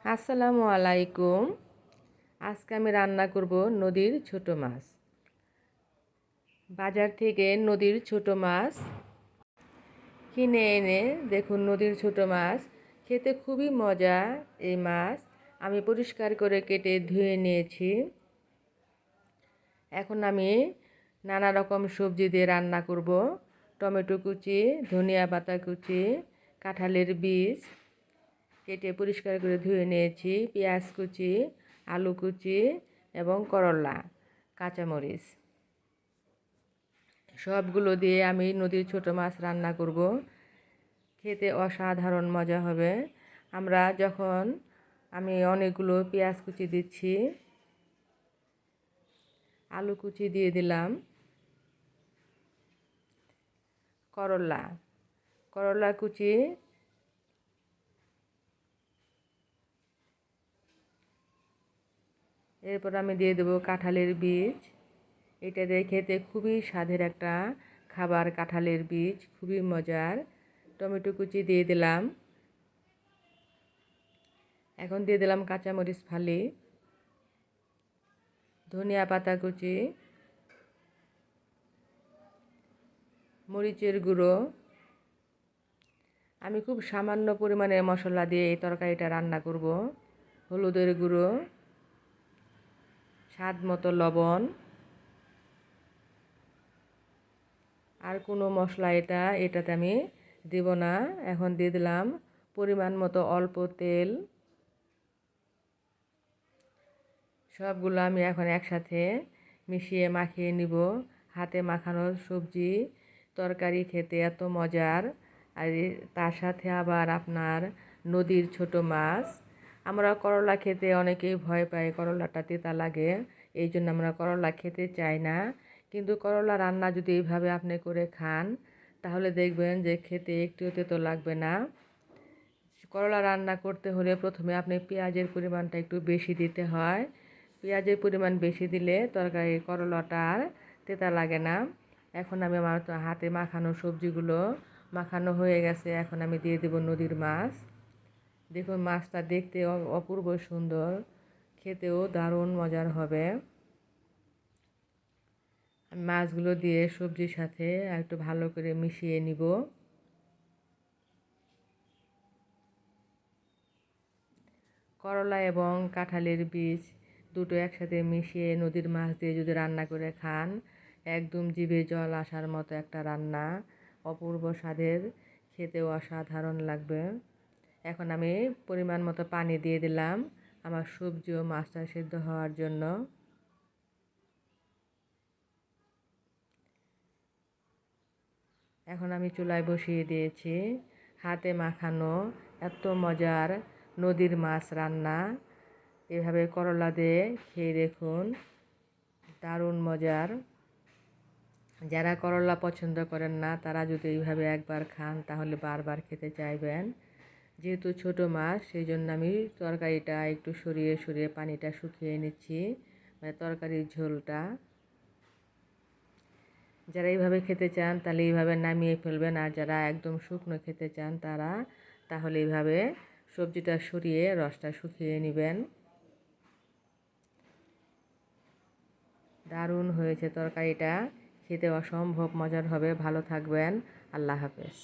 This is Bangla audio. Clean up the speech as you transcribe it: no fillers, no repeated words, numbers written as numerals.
আসসালামু আলাইকুম। আজকে আমি রান্না করব নদীর ছোট মাছ। বাজার থেকে নদীর ছোট মাছ কিনে এনে দেখুন, নদীর ছোট মাছ খেতে খুবই মজা। এই মাছ আমি পরিষ্কার করে কেটে ধুয়ে নিয়েছি। এখন আমি নানা রকম সবজি দিয়ে রান্না করব। টমেটো কুচি, ধনিয়া পাতা কুচি, কাঁঠালের বীজ কেটে পরিষ্কার করে ধুয়ে নিয়েছি, পেঁয়াজ কুচি, আলু কুচি এবং করলা, কাঁচামরিচ সবগুলো দিয়ে আমি নদীর ছোট মাছ রান্না করব। খেতে অসাধারণ মজা হবে। আমি অনেকগুলো পেঁয়াজ কুচি দিচ্ছি, আলু কুচি দিয়ে দিলাম, করলা কুচি, এরপর আমি দিয়ে দেবো কাঁঠালের বীজ। এটা দিয়ে খেতে খুবই স্বাদের একটা খাবার, কাঁঠালের বীজ খুবই মজার। টমেটো কুচি দিয়ে দিলাম, এখন দিয়ে দিলাম কাঁচামরিচ ফালি, ধনিয়া পাতা কুচি, মরিচের গুঁড়ো। আমি খুব সামান্য পরিমাণে মশলা দিয়ে এই তরকারিটা রান্না করব। হলুদের গুঁড়ো, স্বাদ মতো লবণ, আর কোনো মশলা এটাতে আমি দেব না। এখন দিয়ে দিলাম পরিমাণ মতো অল্প তেল। সবগুলো আমি এখন একসাথে মিশিয়ে মাখিয়ে নিব। হাতে মাখানো সবজি তরকারি খেতে এত মজার, আর তার সাথে আবার আপনার নদীর ছোট মাছ। আমরা করলা খেতে অনেকেই ভয় পাই, করলাটা তেতা লাগে, এই জন্য আমরা করলা খেতে চাই না। কিন্তু করলা রান্না যদি এইভাবে আপনি করে খান, তাহলে দেখবেন যে খেতে একটুও তেতো লাগবে না। করলা রান্না করতে হলে প্রথমে আপনি পেঁয়াজের পরিমাণটা একটু বেশি দিতে হয়। পেঁয়াজের পরিমাণ বেশি দিলে তরকারি করলাটা আর তেতা লাগে না। এখন আমি আমার হাতে মাখানো সবজিগুলো মাখানো হয়ে গেছে। এখন আমি দিয়ে দেব নদীর মাছ। দেখুন, মাছটা দেখতে অপূর্ব সুন্দর, খেতেও দারুণ মজার হবে। মাছগুলো দিয়ে সবজির সাথে একটু ভালো করে মিশিয়ে নিব। করলা এবং কাঁঠালের বীজ দুটো একসাথে মিশিয়ে নদীর মাছ দিয়ে যদি রান্না করে খান, একদম জিভে জল আসার মতো একটা রান্না, অপূর্ব স্বাদের, খেতেও অসাধারণ লাগবে। এখন আমি পরিমাণ মতো পানি দিয়ে দিলাম আমার সবজি ও মাছটা সেদ্ধ হওয়ার জন্য। এখন আমি চুলায় বসিয়ে দিয়েছি হাতে মাখানো এত মজার নদীর মাছ রান্না। এভাবে করলা দিয়ে খেয়ে দেখুন, দারুণ মজার। যারা করলা পছন্দ করেন না, তারা যদি এইভাবে একবার খান তাহলে বারবার খেতে চাইবেন। যেহেতু ছোট মাছ, সেই জন্য আমি তরকারিটা একটু সরিয়ে সরিয়ে পানিটা শুকিয়ে নিচ্ছি, মানে তরকারির ঝোলটা। যারা এইভাবে খেতে চান তাহলে এইভাবে নামিয়ে ফেলবেন, আর যারা একদম শুকনো খেতে চান তারা তাহলে এইভাবে সবজিটা সরিয়ে রসটা শুকিয়ে নেবেন। দারুণ হয়েছে তরকারিটা, খেতে অসম্ভব মজার হবে। ভালো থাকবেন, আল্লাহ হাফেজ।